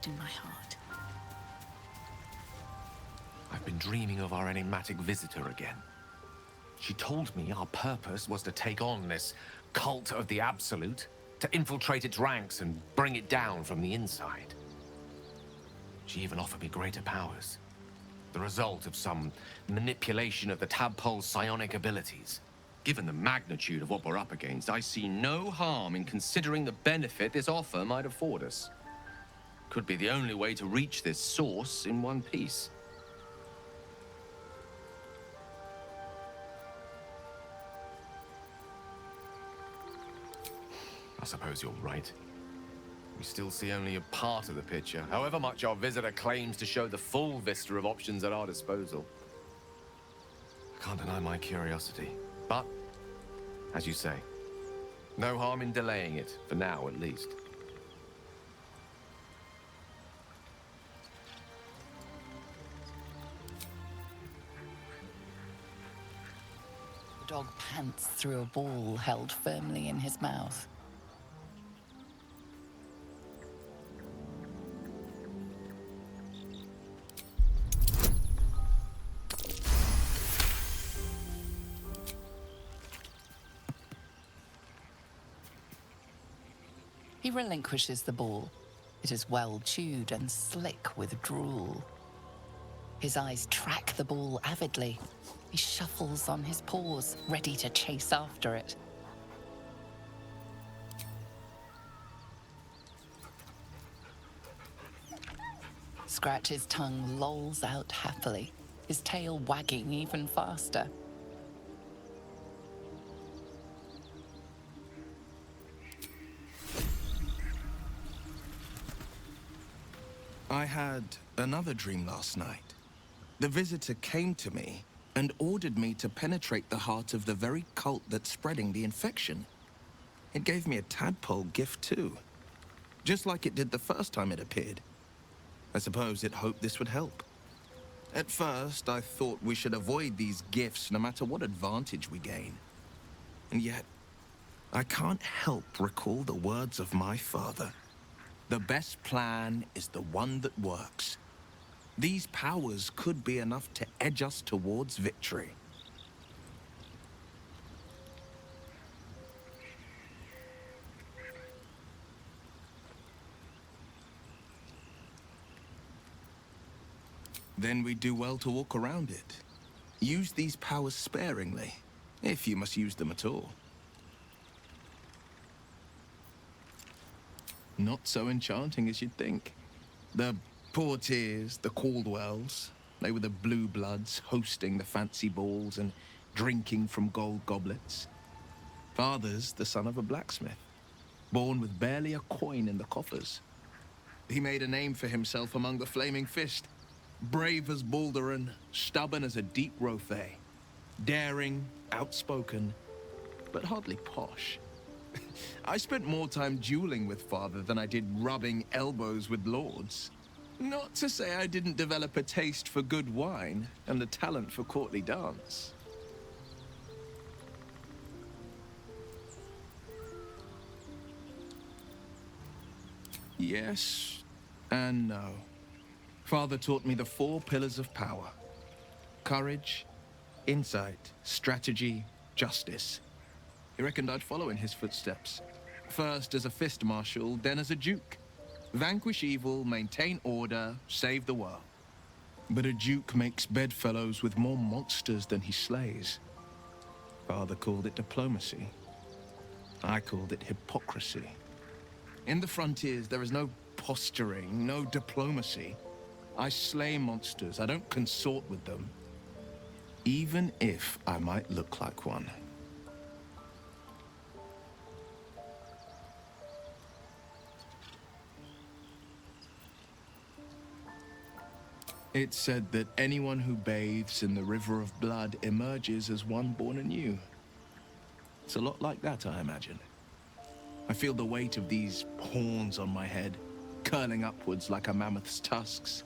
left in my heart. I've been dreaming of our enigmatic visitor again. She told me our purpose was to take on this cult of the Absolute, to infiltrate its ranks and bring it down from the inside. She even offered me greater powers, the result of some manipulation of the tadpole's psionic abilities. Given the magnitude of what we're up against, I see no harm in considering the benefit this offer might afford us. Could be the only way to reach this source in one piece. I suppose you're right. We still see only a part of the picture, however much our visitor claims to show the full vista of options at our disposal. I can't deny my curiosity, but, as you say, no harm in delaying it, for now at least. The dog pants through a ball held firmly in his mouth. He relinquishes the ball. It is well chewed and slick with drool. His eyes track the ball avidly. He shuffles on his paws, ready to chase after it. Scratch's tongue lolls out happily, his tail wagging even faster. I had another dream last night. The visitor came to me and ordered me to penetrate the heart of the very cult that's spreading the infection. It gave me a tadpole gift too, just like it did the first time it appeared. I suppose it hoped this would help. At first, I thought we should avoid these gifts no matter what advantage we gain. And yet, I can't help recall the words of my father. The best plan is the one that works. These powers could be enough to edge us towards victory. Then we do well to walk around it. Use these powers sparingly, if you must use them at all. Not so enchanting as you'd think. The Portiers, the Caldwells, they were the blue bloods hosting the fancy balls and drinking from gold goblets. Father's the son of a blacksmith, born with barely a coin in the coffers. He made a name for himself among the Flaming Fist. Brave as Balduran, stubborn as a deep Rothay. Daring, outspoken, but hardly posh. I spent more time dueling with Father than I did rubbing elbows with lords. Not to say I didn't develop a taste for good wine and a talent for courtly dance. Yes and no. Father taught me the 4 pillars of power: courage, insight, strategy, justice. He reckoned I'd follow in his footsteps. First as a fist marshal, then as a duke. Vanquish evil, maintain order, save the world. But a duke makes bedfellows with more monsters than he slays. Father called it diplomacy. I called it hypocrisy. In the frontiers, there is no posturing, no diplomacy. I slay monsters, I don't consort with them. Even if I might look like one. It's said that anyone who bathes in the river of blood emerges as one born anew. It's a lot like that, I imagine. I feel the weight of these horns on my head, curling upwards like a mammoth's tusks.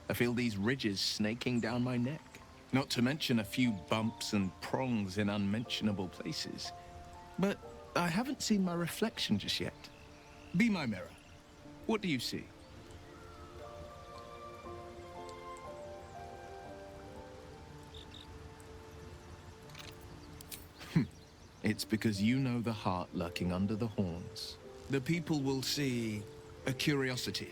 I feel these ridges snaking down my neck, not to mention a few bumps and prongs in unmentionable places. But I haven't seen my reflection just yet. Be my mirror. What do you see? It's because you know the heart lurking under the horns. The people will see a curiosity,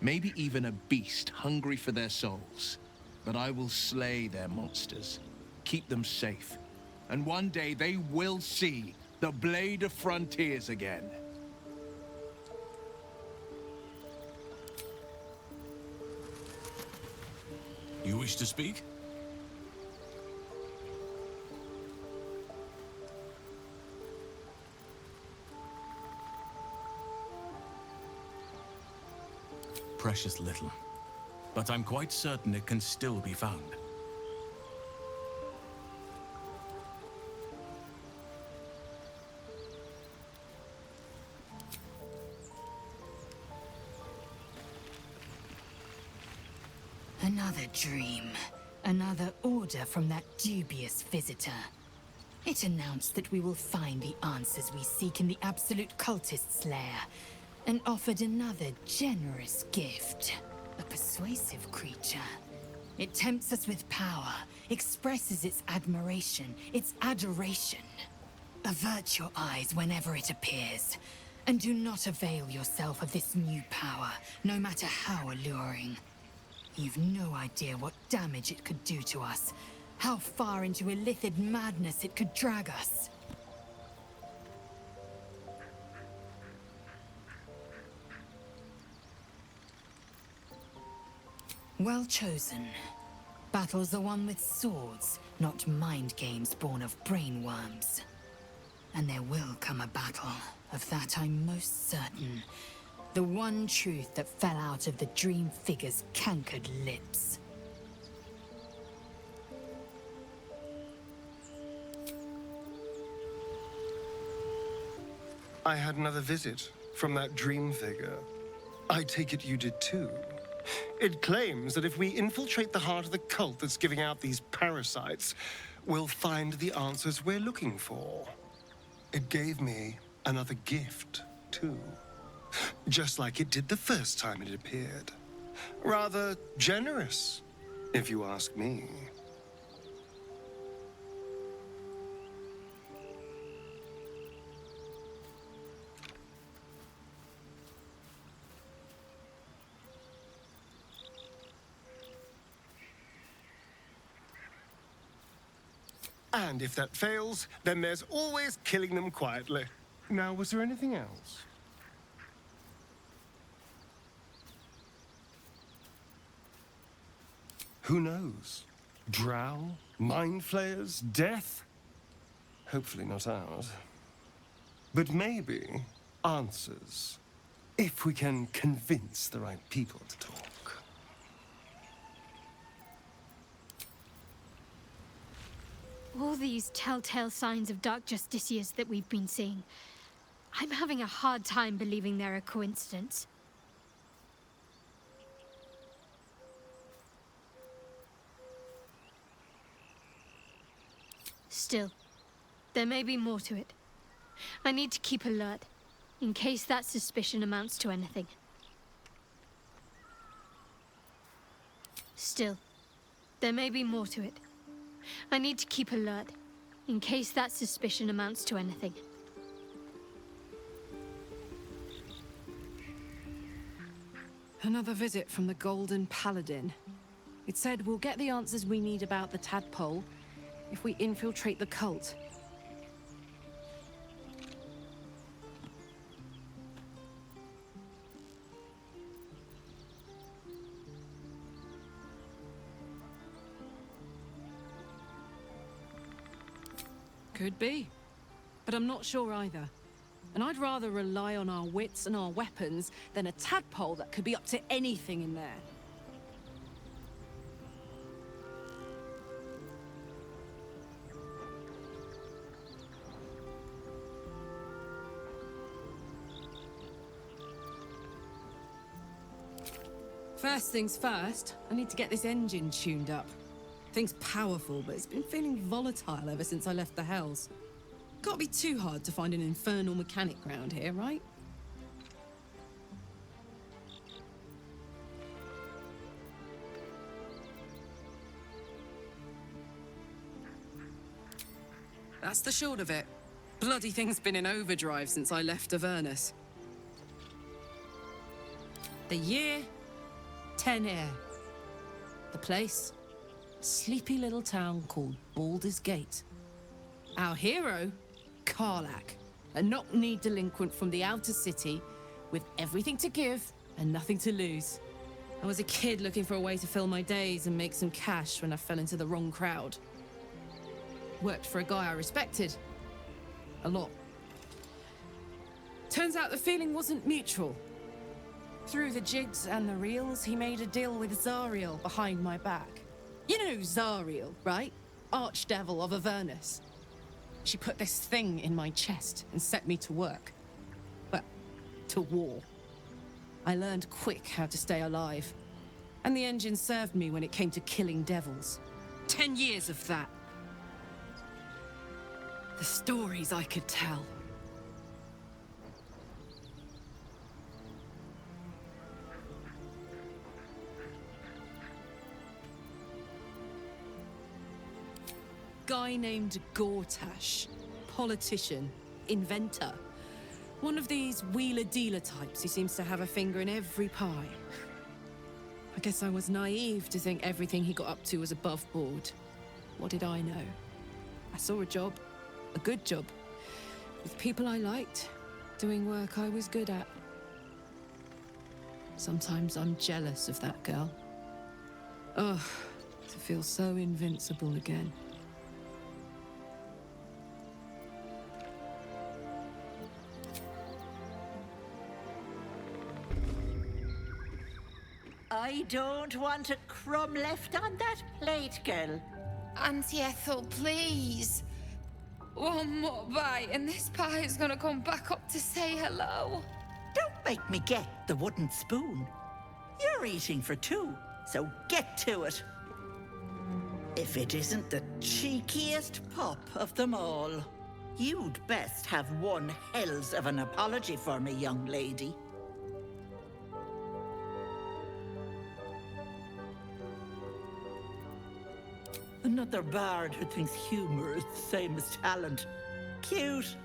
maybe even a beast hungry for their souls. But I will slay their monsters, keep them safe. And one day they will see the Blade of Frontiers again. You wish to speak? Precious little. But I'm quite certain it can still be found. Another dream. Another order from that dubious visitor. It announced that we will find the answers we seek in the Absolute Cultist's lair, and offered another generous gift. A persuasive creature. It tempts us with power, expresses its admiration, its adoration. Avert your eyes whenever it appears, and do not avail yourself of this new power, no matter how alluring. You've no idea what damage it could do to us, how far into illithid madness it could drag us. Well chosen. Battles are won with swords, not mind games born of brainworms. And there will come a battle, of that I'm most certain. The one truth that fell out of the dream figure's cankered lips. I had another visit from that dream figure. I take it you did too. It claims that if we infiltrate the heart of the cult that's giving out these parasites, we'll find the answers we're looking for. It gave me another gift, too. Just like it did the first time it appeared. Rather generous, if you ask me. And if that fails, then there's always killing them quietly. Now, was there anything else? Who knows? Drow? Mind flayers? Death? Hopefully not ours. But maybe answers. If we can convince the right people to talk. All these telltale signs of Dark Justiciars that we've been seeing, I'm having a hard time believing they're a coincidence. Still, there may be more to it. I need to keep alert, in case that suspicion amounts to anything. Still, there may be more to it. I need to keep alert, in case that suspicion amounts to anything. Another visit from the Golden Paladin. It said we'll get the answers we need about the tadpole if we infiltrate the cult. Could be, but I'm not sure either. And I'd rather rely on our wits and our weapons than a tadpole that could be up to anything in there. First things first, I need to get this engine tuned up. Thing's powerful, but it's been feeling volatile ever since I left the Hells. Can't be too hard to find an infernal mechanic round here, right? That's the short of it. Bloody thing's been in overdrive since I left Avernus. The year, 10 Air. The place, sleepy little town called Baldur's Gate. Our hero, Karlach, a knock-kneed delinquent from the outer city with everything to give and nothing to lose. I was a kid looking for a way to fill my days and make some cash when I fell into the wrong crowd. Worked for a guy I respected. A lot. Turns out the feeling wasn't mutual. Through the jigs and the reels, he made a deal with Zariel behind my back. You know Zariel, right? Archdevil of Avernus. She put this thing in my chest and set me to work. Well, to war. I learned quick how to stay alive. And the engine served me when it came to killing devils. 10 years of that. The stories I could tell. Guy named Gortash. Politician. Inventor. One of these wheeler-dealer types who seems to have a finger in every pie. I guess I was naive to think everything he got up to was above board. What did I know? I saw a job. A good job. With people I liked. Doing work I was good at. Sometimes I'm jealous of that girl. Ugh, to feel so invincible again. I don't want a crumb left on that plate, girl. Auntie Ethel, please. One more bite and this pie is gonna come back up to say hello. Don't make me get the wooden spoon. You're eating for two, so get to it. If it isn't the cheekiest pup of them all, you'd best have one hells of an apology for me, young lady. Another bard who thinks humor is the same as talent. Cute.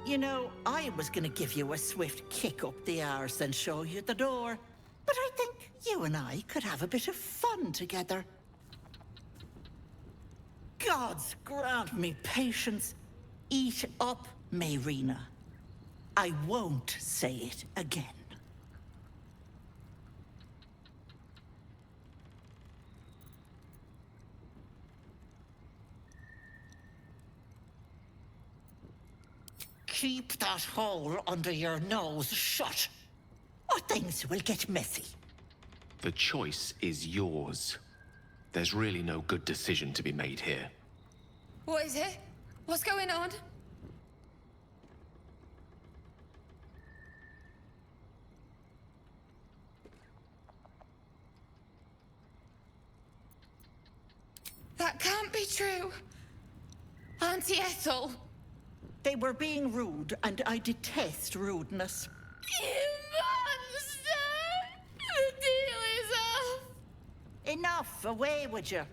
You know, I was gonna give you a swift kick up the arse and show you the door. But I think you and I could have a bit of fun together. Gods grant me patience. Eat up, Mayrina. I won't say it again. Keep that hole under your nose shut, or things will get messy. The choice is yours. There's really no good decision to be made here. What is it? What's going on? That can't be true. Auntie Ethel. They were being rude, and I detest rudeness. You monster! The deal is off! Enough! Away with you!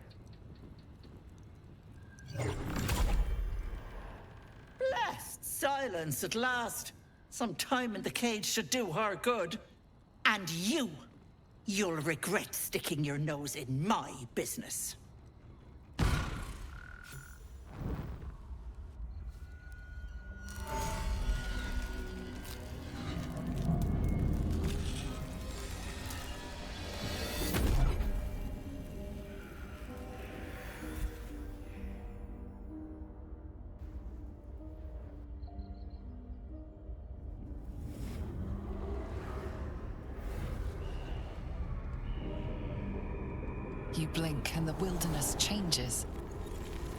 Blessed silence at last. Some time in the cage should do her good. And you'll regret sticking your nose in my business. You blink and the wilderness changes.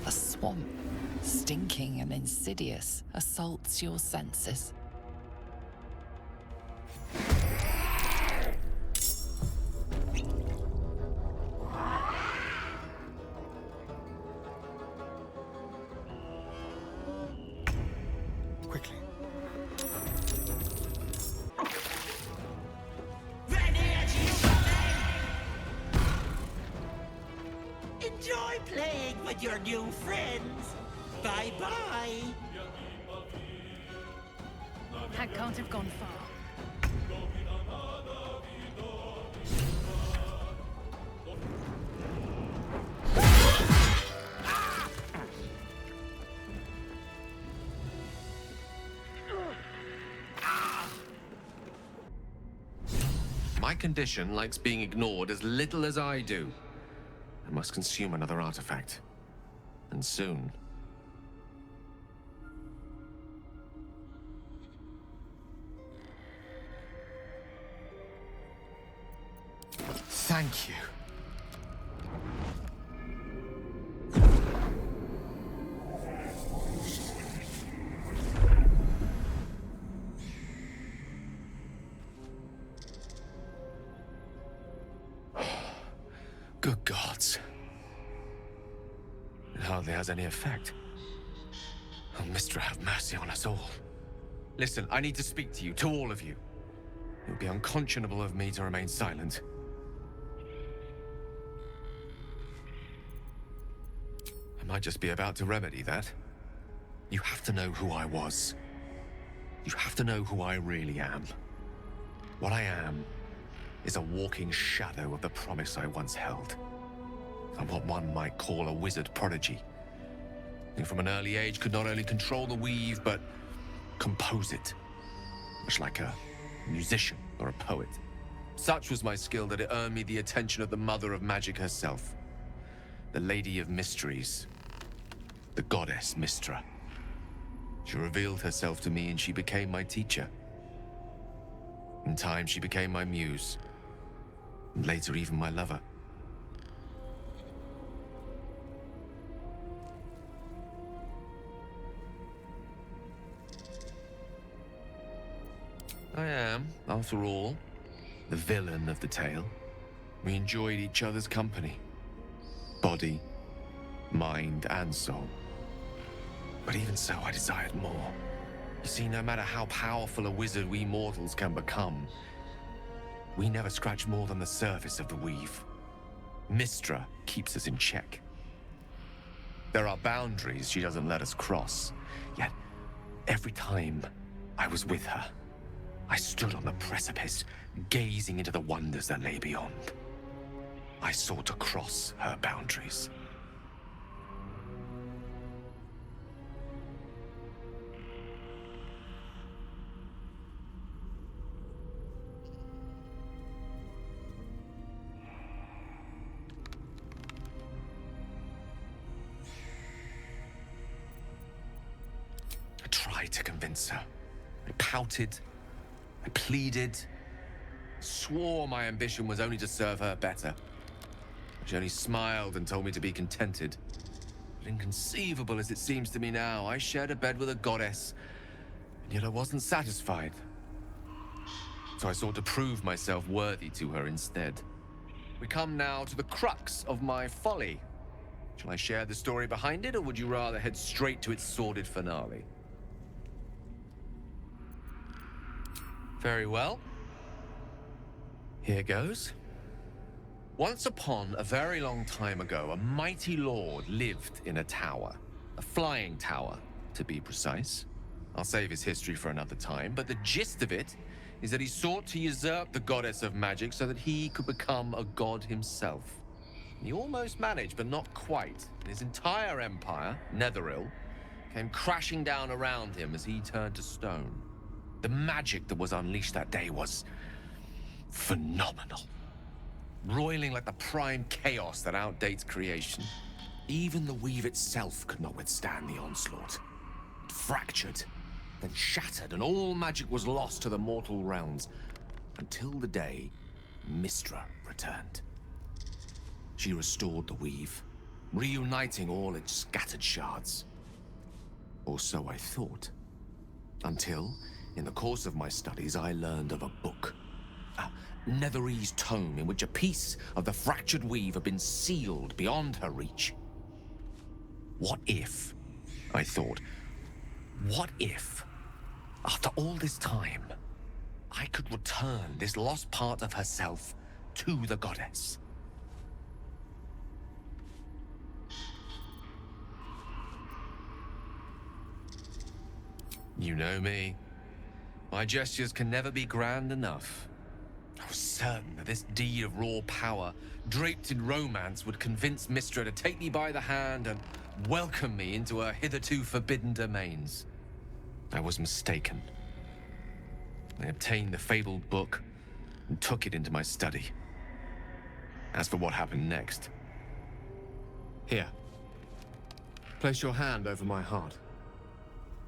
A swamp, stinking and insidious, assaults your senses. Quickly. Enjoy playing with your new friends. Bye-bye. That can't have gone far. My condition likes being ignored as little as I do. I must consume another artifact. And soon. Thank you. Good gods. It hardly has any effect. Oh, Mistra, have mercy on us all. Listen, I need to speak to you, to all of you. It would be unconscionable of me to remain silent. I might just be about to remedy that. You have to know who I was. You have to know who I really am. What I am is a walking shadow of the promise I once held. I'm what one might call a wizard prodigy, who from an early age could not only control the weave, but compose it, much like a musician or a poet. Such was my skill that it earned me the attention of the mother of magic herself, the Lady of Mysteries, the goddess Mistra. She revealed herself to me and she became my teacher. In time, she became my muse, and later even my lover. I am, after all, the villain of the tale. We enjoyed each other's company. Body, mind, and soul. But even so, I desired more. You see, no matter how powerful a wizard we mortals can become, we never scratch more than the surface of the weave. Mistra keeps us in check. There are boundaries she doesn't let us cross, yet every time I was with her, I stood on the precipice, gazing into the wonders that lay beyond. I sought to cross her boundaries. I tried to convince her. I pouted. I pleaded, swore my ambition was only to serve her better. She only smiled and told me to be contented. But inconceivable as it seems to me now, I shared a bed with a goddess, and yet I wasn't satisfied. So I sought to prove myself worthy to her instead. We come now to the crux of my folly. Shall I share the story behind it, or would you rather head straight to its sordid finale? Very well. Here goes. Once upon a very long time ago, a mighty lord lived in a tower. A flying tower, to be precise. I'll save his history for another time, but the gist of it is that he sought to usurp the goddess of magic so that he could become a god himself. He almost managed, but not quite. His entire empire, Netheril, came crashing down around him as he turned to stone. The magic that was unleashed that day was phenomenal. Roiling like the prime chaos that outdates creation. Even the weave itself could not withstand the onslaught. It fractured, then shattered, and all magic was lost to the mortal realms. Until the day Mistra returned. She restored the weave, reuniting all its scattered shards. Or so I thought. Until, in the course of my studies, I learned of a book. A Netherese tome in which a piece of the fractured weave had been sealed beyond her reach. What if, I thought, what if, after all this time, I could return this lost part of herself to the goddess? You know me. My gestures can never be grand enough. I was certain that this deed of raw power, draped in romance, would convince Mistra to take me by the hand and welcome me into her hitherto forbidden domains. I was mistaken. I obtained the fabled book and took it into my study. As for what happened next... Here. Place your hand over my heart.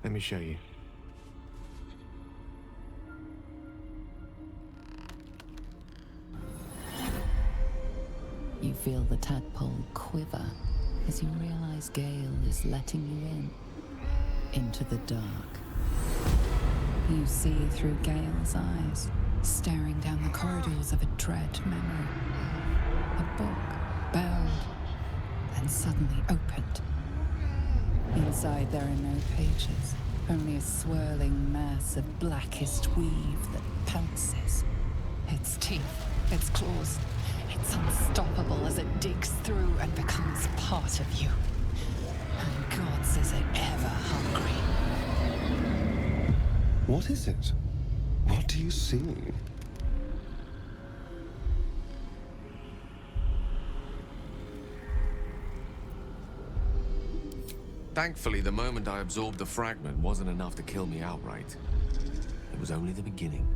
Let me show you. You feel the tadpole quiver as you realize Gale is letting you into the dark. You see through Gale's eyes, staring down the corridors of a dread memory. A book, bound, and suddenly opened. Inside there are no pages, only a swirling mass of blackest weave that pounces. Its teeth, its claws, it's unstoppable as it digs through and becomes part of you. And gods, is it ever hungry. What is it? What do you see? Thankfully, the moment I absorbed the fragment wasn't enough to kill me outright. It was only the beginning.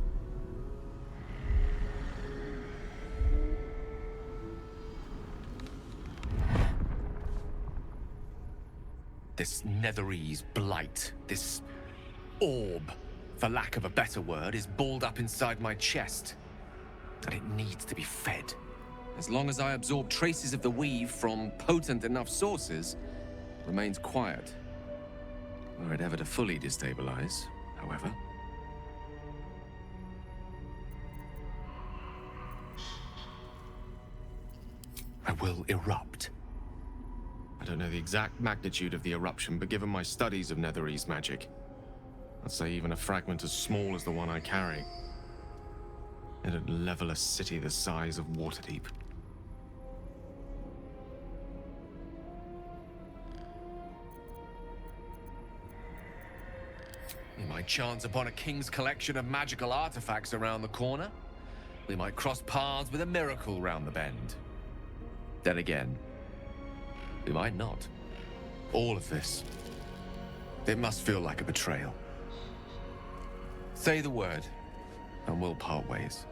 This Netherese blight, this orb, for lack of a better word, is balled up inside my chest. And it needs to be fed. As long as I absorb traces of the weave from potent enough sources, it remains quiet. Were it ever to fully destabilize, however. I will erupt. I don't know the exact magnitude of the eruption, but given my studies of Netherese magic, I'd say even a fragment as small as the one I carry, it'd level a city the size of Waterdeep. We might chance upon a king's collection of magical artifacts around the corner. We might cross paths with a miracle round the bend. Then again, we might not. All of this, it must feel like a betrayal. Say the word, and we'll part ways.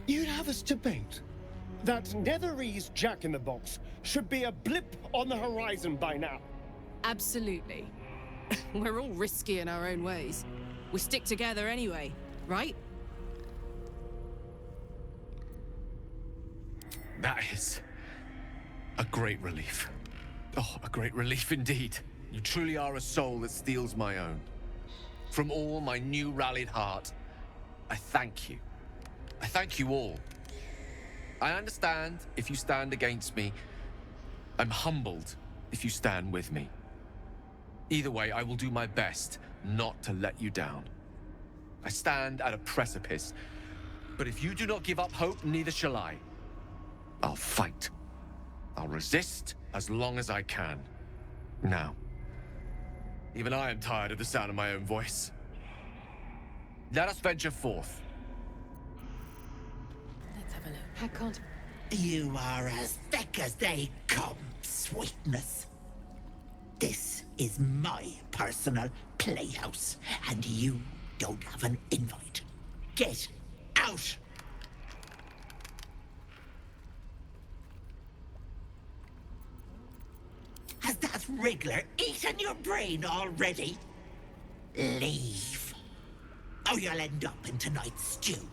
You'd have us debate that Netherese Jack-in-the-Box should be a blip on the horizon by now. Absolutely. We're all risky in our own ways. We stick together anyway, right? That is a great relief. Oh, a great relief indeed. You truly are a soul that steals my own. From all my new rallied heart, I thank you. I thank you all. I understand if you stand against me. I'm humbled if you stand with me. Either way, I will do my best not to let you down. I stand at a precipice, but if you do not give up hope, neither shall I. I'll fight. I'll resist as long as I can. Now, even I am tired of the sound of my own voice. Let us venture forth. Let's have a look. I can't... You are as thick as they come, sweetness. This is my personal playhouse, and you don't have an invite. Get out! Has that wriggler eaten your brain already? Leave. Or you'll end up in tonight's stew.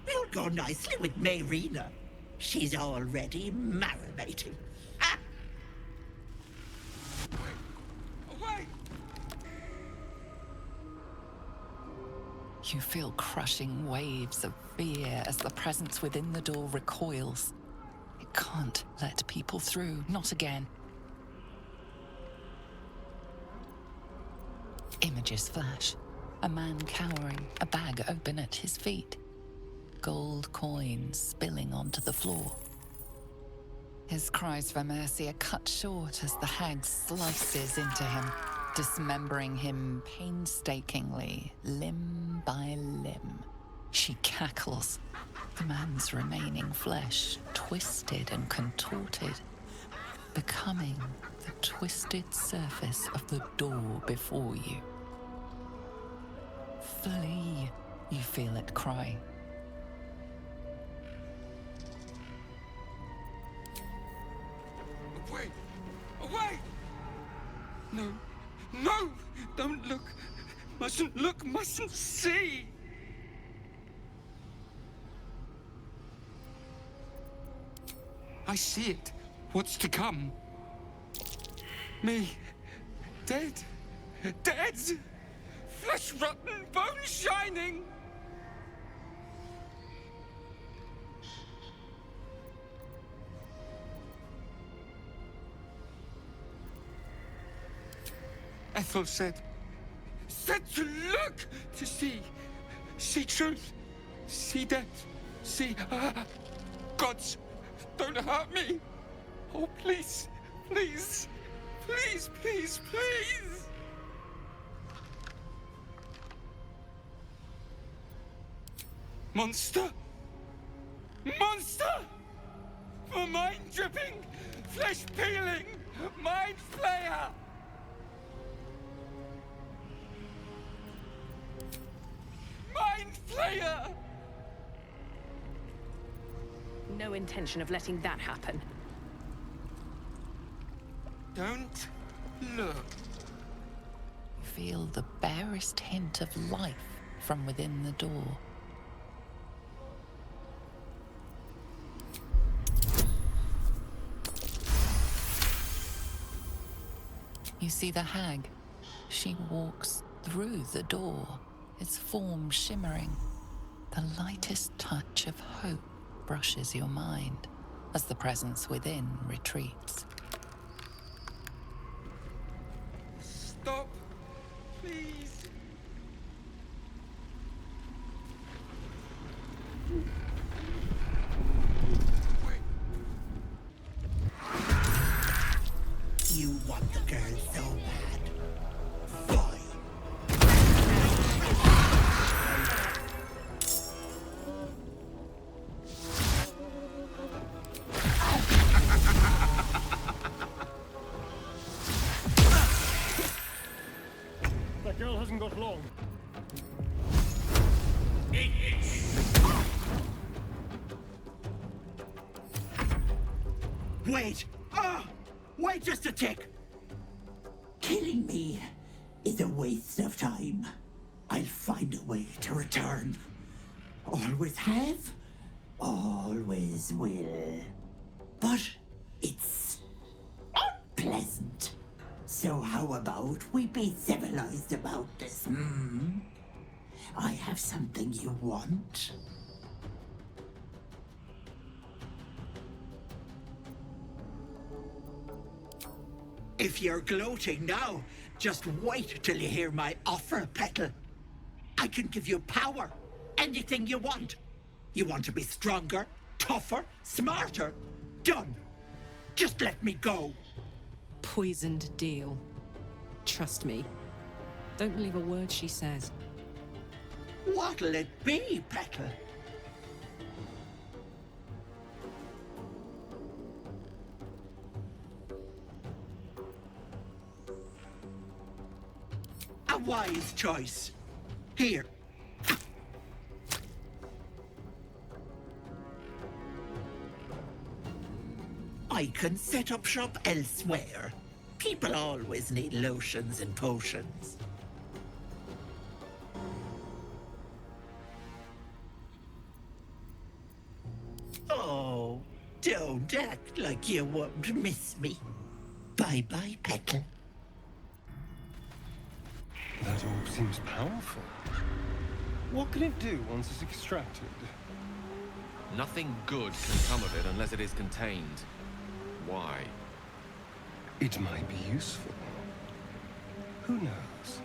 It'll go nicely with Mayrina. She's already marinating. Ah! You feel crushing waves of fear as the presence within the door recoils. It can't let people through, not again. Images flash. A man cowering, a bag open at his feet. gold coins spilling onto the floor. His cries for mercy are cut short as the hag slices into him, dismembering him painstakingly, limb by limb. She cackles, the man's remaining flesh twisted and contorted, becoming the twisted surface of the door before you. Flee, you feel it cry. Away! Away! No, no! Don't look! Mustn't look, mustn't see! I see it. What's to come? Me. Dead. Dead! Flesh rotten, bone shining! Ethel said to look, to see truth, see death, see, gods, don't hurt me. Oh, please, please, please, please, please. Monster, monster, for mind dripping, flesh peeling, mind flayer. Mind flayer! No intention of letting that happen. Don't look. You feel the barest hint of life from within the door. You see the hag. She walks through the door, its form shimmering. The lightest touch of hope brushes your mind as the presence within retreats. Stop, please. Wait. You want the girl so bad. Fine. That girl hasn't got long. Wait! Wait just a tick! Killing me is a waste of time. I'll find a way to return. Always have, always will. But it's unpleasant. So how about we be civilized about this, hmm? I have something you want. If you're gloating now, just wait till you hear my offer, Petal. I can give you power, anything you want. You want to be stronger, tougher, smarter? Done. Just let me go. Poisoned deal. Trust me. Don't believe a word she says. What'll it be, Petal? A wise choice. Here. I can set up shop elsewhere. People always need lotions and potions. Oh, don't act like you won't miss me. Bye-bye, Petal. That orb seems powerful. What can it do once it's extracted? Nothing good can come of it unless it is contained. Why? It might be useful. Who knows?